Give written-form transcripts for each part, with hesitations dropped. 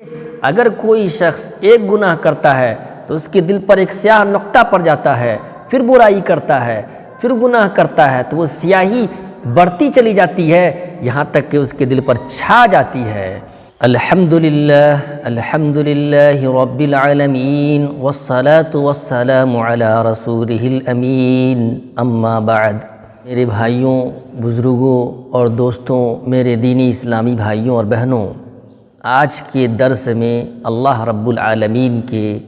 اگر کوئی شخص ایک گناہ کرتا ہے تو اس کے دل پر ایک سیاہ نقطہ پڑ جاتا ہے، پھر برائی کرتا ہے، پھر گناہ کرتا ہے، تو وہ سیاہی بڑھتی چلی جاتی ہے یہاں تک کہ اس کے دل پر چھا جاتی ہے۔ الحمدللہ رب العالمین والصلاة والسلام علی رسولہ الامین، اما بعد۔ میرے بھائیوں، بزرگوں اور دوستوں، میرے دینی اسلامی بھائیوں اور بہنوں، آج کے درس میں اللہ رب العالمین کے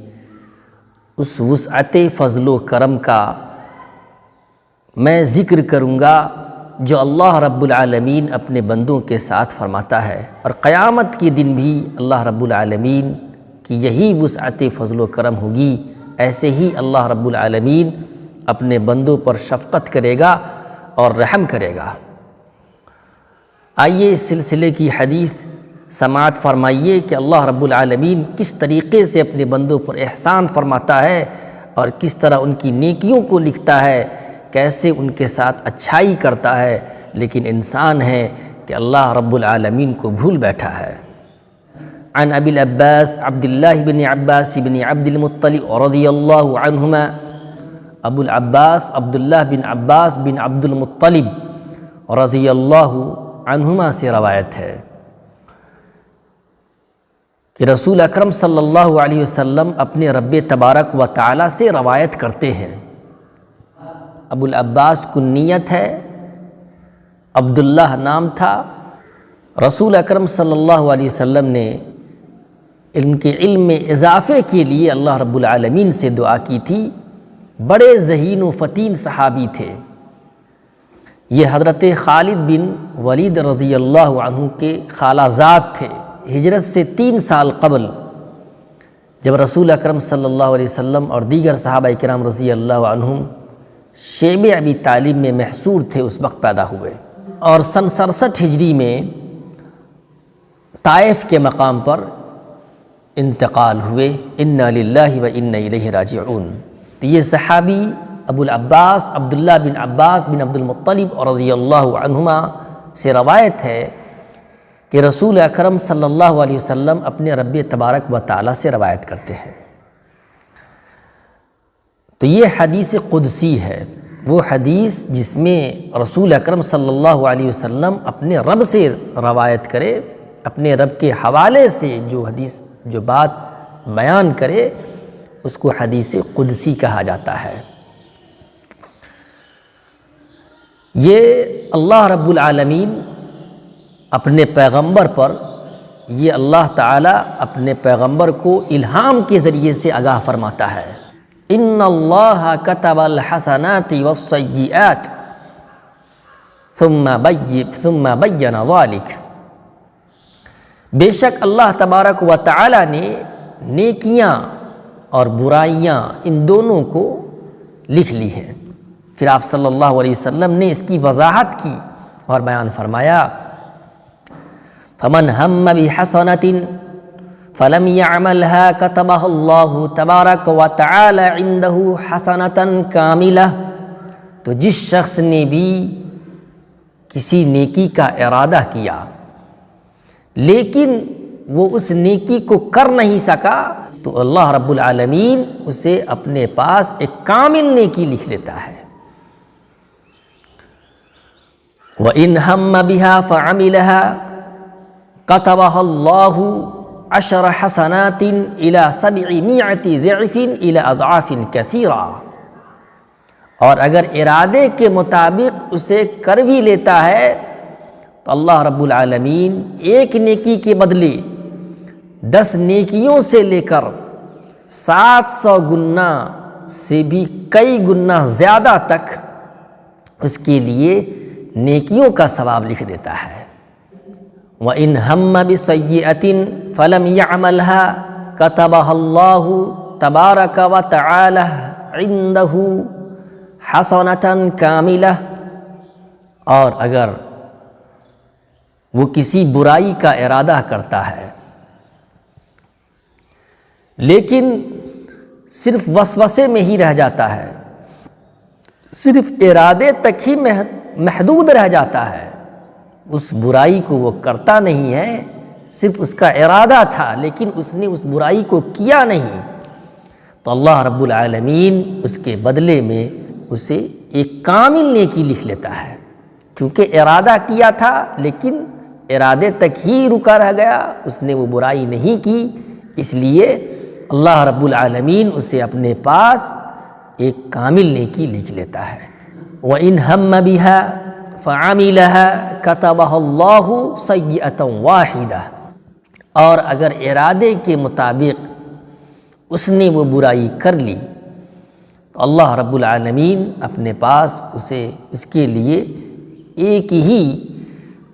اس وسعت فضل و کرم کا میں ذکر کروں گا جو اللہ رب العالمین اپنے بندوں کے ساتھ فرماتا ہے، اور قیامت کے دن بھی اللہ رب العالمین کی یہی وسعت فضل و کرم ہوگی۔ ایسے ہی اللہ رب العالمین اپنے بندوں پر شفقت کرے گا اور رحم کرے گا۔ آئیے اس سلسلے کی حدیث سماعت فرمائیے کہ اللہ رب العالمین کس طریقے سے اپنے بندوں پر احسان فرماتا ہے اور کس طرح ان کی نیکیوں کو لکھتا ہے، کیسے ان کے ساتھ اچھائی کرتا ہے، لیکن انسان ہے کہ اللہ رب العالمین کو بھول بیٹھا ہے۔ عن ابی العباس عبداللہ بن عباس بن عبد المطلب رضی اللہ عنہما، ابو العباس عبداللہ بن عباس بن عبد المطلب رضی اللہ عنہما سے روایت ہے کہ رسول اکرم صلی اللہ علیہ وسلم اپنے رب تبارک و تعالی سے روایت کرتے ہیں۔ ابو العباس کنیت ہے، عبداللہ نام تھا۔ رسول اکرم صلی اللہ علیہ وسلم نے ان کے علم میں اضافے کے لیے اللہ رب العالمین سے دعا کی تھی۔ بڑے ذہین و فتین صحابی تھے۔ یہ حضرت خالد بن ولید رضی اللہ عنہ کے خالہ زاد تھے۔ ہجرت سے 3 سال قبل جب رسول اکرم صلی اللہ علیہ وسلم اور دیگر صحابہ کرام رضی اللہ عنہم شیب ابی طالب میں محصور تھے، اس وقت پیدا ہوئے، اور سن 67 ہجری میں طائف کے مقام پر انتقال ہوئے۔ انا للہ و انا الیہ راجعون۔ تو یہ صحابی ابو العباس عبداللہ بن عباس بن عبد المطلب رضی اللہ عنہما سے روایت ہے کہ رسول اکرم صلی اللہ علیہ وسلم اپنے رب تبارک و تعالی سے روایت کرتے ہیں۔ تو یہ حدیث قدسی ہے، وہ حدیث جس میں رسول اکرم صلی اللہ علیہ وسلم اپنے رب سے روایت کرے، اپنے رب کے حوالے سے جو بات بیان کرے، اس کو حدیث قدسی کہا جاتا ہے۔ یہ اللہ رب العالمین اپنے پیغمبر پر، یہ اللہ تعالیٰ اپنے پیغمبر کو الہام کے ذریعے سے آگاہ فرماتا ہے۔ ان اللہ کتب الحسنات والسیئات ثم بین ذلک۔ بے شک اللہ تبارک و تعالیٰ نے نیکیاں اور برائیاں ان دونوں کو لکھ لی ہیں۔ پھر آپ صلی اللہ علیہ وسلم نے اس کی وضاحت کی اور بیان فرمایا، فمن ہم بحسنة فلم يعملها كتبها اللہ تبارک و تعالی عنده حسنة کاملہ۔ تو جس شخص نے بھی کسی نیکی کا ارادہ کیا لیکن وہ اس نیکی کو کر نہیں سکا، تو اللہ رب العالمین اسے اپنے پاس ایک کامل نیکی لکھ لیتا ہے۔ وَإِنْ هَمَّ بِهَا فَعَمِلَهَا كَتَبَهَا اللَّهُ 10 حسنات إلى 700 ضعف إلى أضعاف كثيرة۔ اور اگر ارادے کے مطابق اسے کر بھی لیتا ہے تو اللہ رب العالمین ایک نیکی کے بدلے 10 نیکیوں سے لے کر 700 گنا سے بھی کئی گنا زیادہ تک اس کے لیے نیکیوں کا ثواب لکھ دیتا ہے۔ وَإِنْ هَمَّ بِسَيِّئَةٍ فَلَمْ يَعْمَلْهَا كَتَبَهَا اللَّهُ تَبَارَكَ وَتَعَالَى عِنْدَهُ حَسَنَةً كَامِلَةً۔ اور اگر وہ کسی برائی کا ارادہ کرتا ہے لیکن صرف وسوسے میں ہی رہ جاتا ہے، صرف ارادے تک ہی محدود رہ جاتا ہے، اس برائی کو وہ کرتا نہیں ہے، صرف اس کا ارادہ تھا لیکن اس نے اس برائی کو کیا نہیں، تو اللہ رب العالمین اس کے بدلے میں اسے ایک کامل نیکی لکھ لیتا ہے، کیونکہ ارادہ کیا تھا لیکن ارادے تک ہی رکا رہ گیا، اس نے وہ برائی نہیں کی، اس لیے اللہ رب العالمین اسے اپنے پاس ایک کامل نیکی لکھ لیتا ہے۔ وَإِنْ هَمَّ بِهَا فَعَمِلَهَا كَتَبَهَا اللَّهُ سَيِّئَةً وَاحِدَةً، اور اگر ارادے کے مطابق اس نے وہ برائی کر لی تو اللہ رب العالمین اپنے پاس اسے اس کے لیے ایک ہی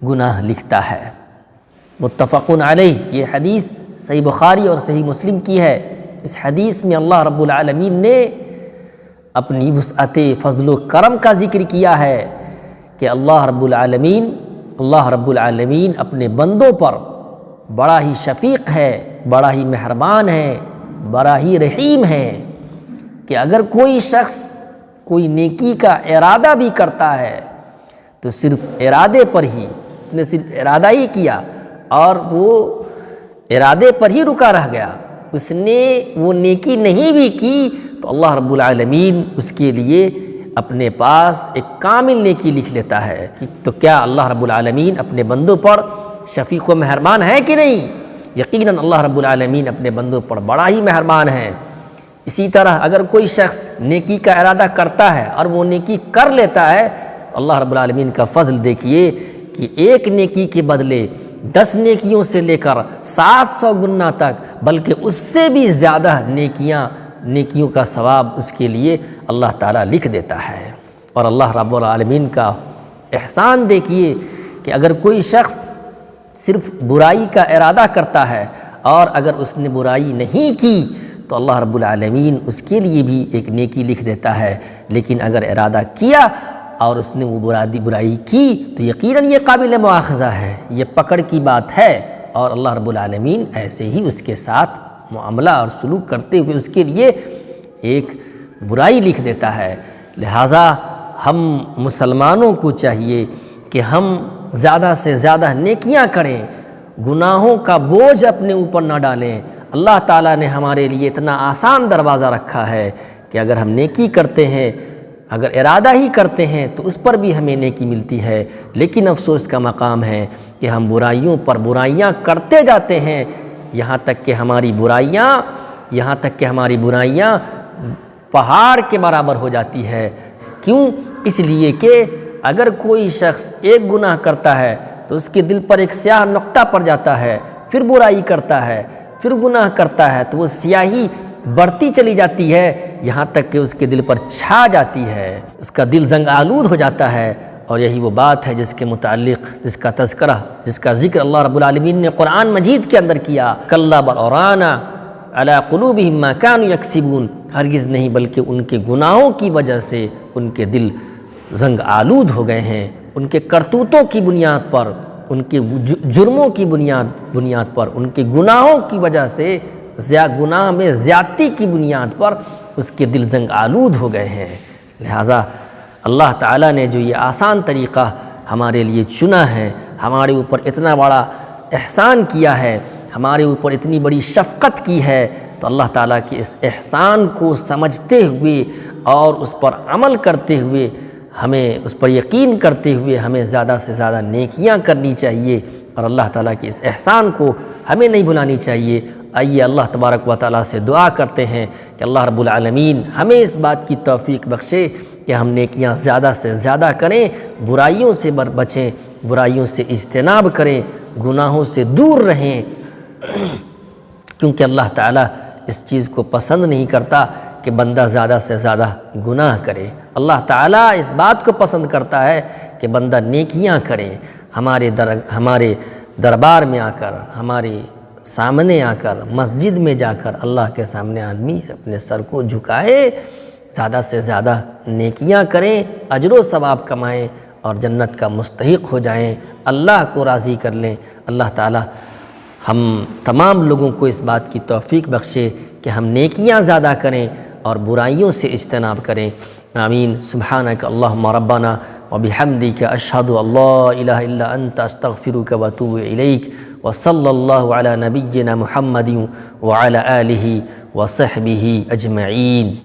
گناہ لکھتا ہے۔ متفقن علیہ، یہ حدیث صحیح بخاری اور صحیح مسلم کی ہے۔ اس حدیث میں اللہ رب العالمین نے اپنی وسعت فضل و کرم کا ذکر کیا ہے کہ اللہ رب العالمین اپنے بندوں پر بڑا ہی شفیق ہے، بڑا ہی مہربان ہے، بڑا ہی رحیم ہے، کہ اگر کوئی شخص کوئی نیکی کا ارادہ بھی کرتا ہے تو صرف ارادے پر ہی، اس نے صرف ارادہ ہی کیا اور وہ ارادے پر ہی رکا رہ گیا، اس نے وہ نیکی نہیں بھی کی، تو اللہ رب العالمین اس کے لیے اپنے پاس ایک کامل نیکی لکھ لیتا ہے۔ تو کیا اللہ رب العالمین اپنے بندوں پر شفیق و مہربان ہے کہ نہیں؟ یقیناً اللہ رب العالمین اپنے بندوں پر بڑا ہی مہربان ہے۔ اسی طرح اگر کوئی شخص نیکی کا ارادہ کرتا ہے اور وہ نیکی کر لیتا ہے، اللہ رب العالمین کا فضل دیکھیے کہ ایک نیکی کے بدلے 10 نیکیوں سے لے کر 700 گنا تک، بلکہ اس سے بھی زیادہ نیکیوں کا ثواب اس کے لیے اللہ تعالیٰ لکھ دیتا ہے۔ اور اللہ رب العالمین کا احسان دیکھیے کہ اگر کوئی شخص صرف برائی کا ارادہ کرتا ہے اور اگر اس نے برائی نہیں کی تو اللہ رب العالمین اس کے لیے بھی ایک نیکی لکھ دیتا ہے، لیکن اگر ارادہ کیا اور اس نے وہ برائی کی تو یقیناً یہ قابل مواخذہ ہے، یہ پکڑ کی بات ہے، اور اللہ رب العالمین ایسے ہی اس کے ساتھ معاملہ اور سلوک کرتے ہوئے اس کے لیے ایک برائی لکھ دیتا ہے۔ لہٰذا ہم مسلمانوں کو چاہیے کہ ہم زیادہ سے زیادہ نیکیاں کریں، گناہوں کا بوجھ اپنے اوپر نہ ڈالیں۔ اللہ تعالیٰ نے ہمارے لیے اتنا آسان دروازہ رکھا ہے کہ اگر ہم نیکی کرتے ہیں، اگر ارادہ ہی کرتے ہیں تو اس پر بھی ہمیں نیکی ملتی ہے، لیکن افسوس کا مقام ہے کہ ہم برائیوں پر برائیاں کرتے جاتے ہیں، یہاں تک کہ ہماری برائیاں پہاڑ کے برابر ہو جاتی ہے۔ کیوں؟ اس لیے کہ اگر کوئی شخص ایک گناہ کرتا ہے تو اس کے دل پر ایک سیاہ نقطہ پڑ جاتا ہے، پھر برائی کرتا ہے، پھر گناہ کرتا ہے تو وہ سیاہی بڑھتی چلی جاتی ہے، یہاں تک کہ اس کے دل پر چھا جاتی ہے، اس کا دل زنگ آلود ہو جاتا ہے۔ اور یہی وہ بات ہے جس کے متعلق جس کا ذکر اللہ رب العالمین نے قرآن مجید کے اندر کیا، کلا بل ران علی قلوبہم ما کانوا یکسبون، ہرگز نہیں بلکہ ان کے گناہوں کی وجہ سے ان کے دل زنگ آلود ہو گئے ہیں، ان کے کرتوتوں کی بنیاد پر، ان کے جرموں کی بنیاد پر، ان کے گناہوں کی وجہ سے، گناہ میں زیادتی کی بنیاد پر اس کے دل زنگ آلود ہو گئے ہیں۔ لہٰذا اللہ تعالیٰ نے جو یہ آسان طریقہ ہمارے لیے چنا ہے، ہمارے اوپر اتنا بڑا احسان کیا ہے، ہمارے اوپر اتنی بڑی شفقت کی ہے، تو اللہ تعالیٰ کے اس احسان کو سمجھتے ہوئے اور اس پر عمل کرتے ہوئے، ہمیں اس پر یقین کرتے ہوئے ہمیں زیادہ سے زیادہ نیکیاں کرنی چاہیے، اور اللہ تعالیٰ کے اس احسان کو ہمیں نہیں بھلانی چاہیے۔ آئیے اللہ تبارک و تعالیٰ سے دعا کرتے ہیں کہ اللہ رب العالمین ہمیں اس بات کی توفیق بخشے کہ ہم نیکیاں زیادہ سے زیادہ کریں، برائیوں سے بچیں، برائیوں سے اجتناب کریں، گناہوں سے دور رہیں، کیونکہ اللہ تعالیٰ اس چیز کو پسند نہیں کرتا کہ بندہ زیادہ سے زیادہ گناہ کرے۔ اللہ تعالیٰ اس بات کو پسند کرتا ہے کہ بندہ نیکیاں کرے۔ ہمارے دربار میں آ کر، ہمارے سامنے آ کر، مسجد میں جا کر اللہ کے سامنے آدمی اپنے سر کو جھکائے، زیادہ سے زیادہ نیکیاں کریں، اجر و ثواب کمائیں اور جنت کا مستحق ہو جائیں، اللہ کو راضی کر لیں۔ اللہ تعالیٰ ہم تمام لوگوں کو اس بات کی توفیق بخشے کہ ہم نیکیاں زیادہ کریں اور برائیوں سے اجتناب کریں۔ آمین۔ سبحانک اللہم ربنا وبحمدک اشہد ان لا الہ الا انت استغفرک واتوب الیک وصلی اللہ علی نبینا محمد وعلی آلہ وصحبہ اجمعین۔